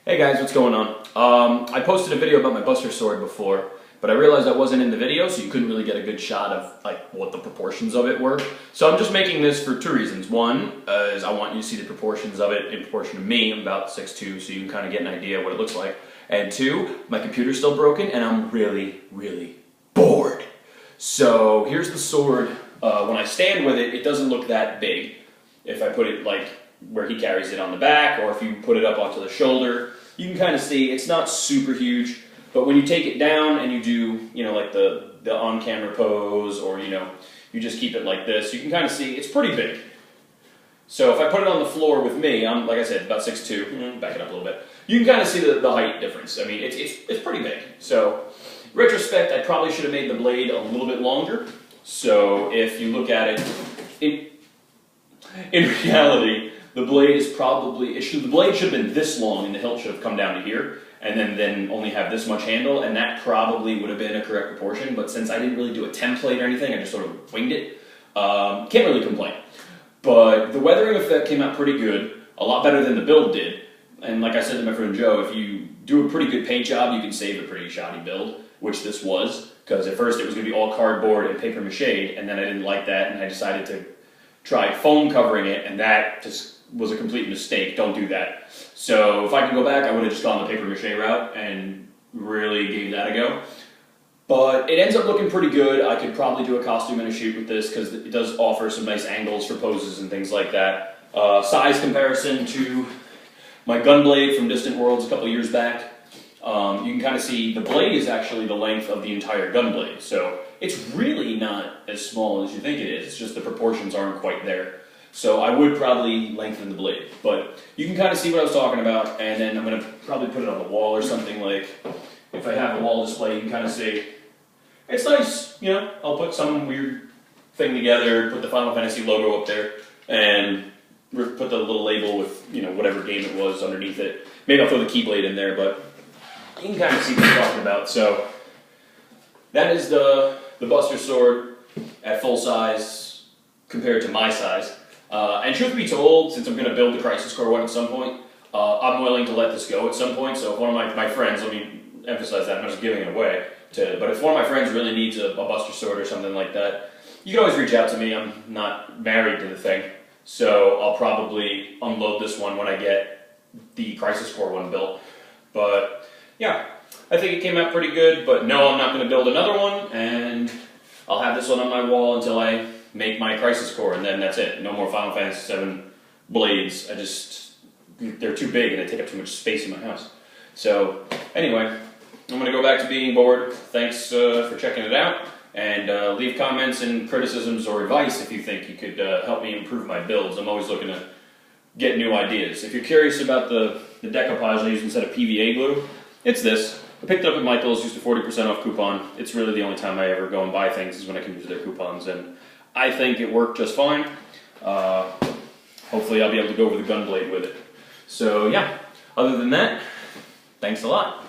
Hey guys, what's going on? I posted a video about my Buster Sword before, but I realized I wasn't in the video, so you couldn't really get a good shot of what the proportions of it were. So I'm just making this for two reasons. One is I want you to see the proportions of it in proportion to me. I'm about 6'2", so you can kind of get an idea of what it looks like. And two, my computer's still broken, and I'm really, really bored. So here's the sword. When I stand with it, it doesn't look that big. If I put it like where he carries it on the back, or if you put it up onto the shoulder, you can kind of see it's not super huge. But when you take it down and you do, like the on-camera pose, or you just keep it like this, you can kind of see it's pretty big. So if I put it on the floor with me, I'm, like I said, about 6'2", back it up a little bit, you can kind of see the height difference. I mean, it's pretty big. So, in retrospect, I probably should have made the blade a little bit longer. So if you look at it, in reality, the blade is probably, the blade should have been this long and the hilt should have come down to here, and then only have this much handle, and that probably would have been a correct proportion, but since I didn't really do a template or anything, I just sort of winged it, can't really complain. But the weathering effect came out pretty good, a lot better than the build did, and like I said to my friend Joe, if you do a pretty good paint job, you can save a pretty shoddy build, which this was, because at first it was going to be all cardboard and paper mache, and then I didn't like that, and I decided to try foam covering it, and that just was a complete mistake. Don't do that. So if I could go back, I would have just gone the paper mache route and really gave that a go. But it ends up looking pretty good. I could probably do a costume and a shoot with this because it does offer some nice angles for poses and things like that. Size comparison to my gunblade from Distant Worlds a couple years back. You can kind of see the blade is actually the length of the entire gunblade. So it's really not as small as you think it is. It's just the proportions aren't quite there. So I would probably lengthen the blade, but you can kind of see what I was talking about, and then I'm going to probably put it on the wall or something. Like, if I have a wall display, you can kind of see, it's nice, I'll put some weird thing together, put the Final Fantasy logo up there, and put the little label with, whatever game it was underneath it. Maybe I'll throw the Keyblade in there, but you can kind of see what I'm talking about. So, that is the Buster Sword at full size compared to my size. And truth be told, since I'm going to build the Crisis Core one at some point, I'm willing to let this go at some point. So if one of my friends, let me emphasize that, I'm not just giving it away, but if one of my friends really needs a Buster Sword or something like that, you can always reach out to me. I'm not married to the thing, so I'll probably unload this one when I get the Crisis Core one built. But yeah, I think it came out pretty good, but no, I'm not going to build another one, and I'll have this one on my wall until I make my Crisis Core, and then that's it. No more Final Fantasy VII blades. They're too big and they take up too much space in my house. So, anyway, I'm going to go back to being bored. Thanks for checking it out, and leave comments and criticisms or advice if you think you could help me improve my builds. I'm always looking to get new ideas. If you're curious about the decoupage I use instead of PVA glue, it's this. I picked it up at Michael's, used a 40% off coupon. It's really the only time I ever go and buy things is when I can use their coupons, and I think it worked just fine. Hopefully I'll be able to go over the gunblade with it. So yeah, other than that, thanks a lot.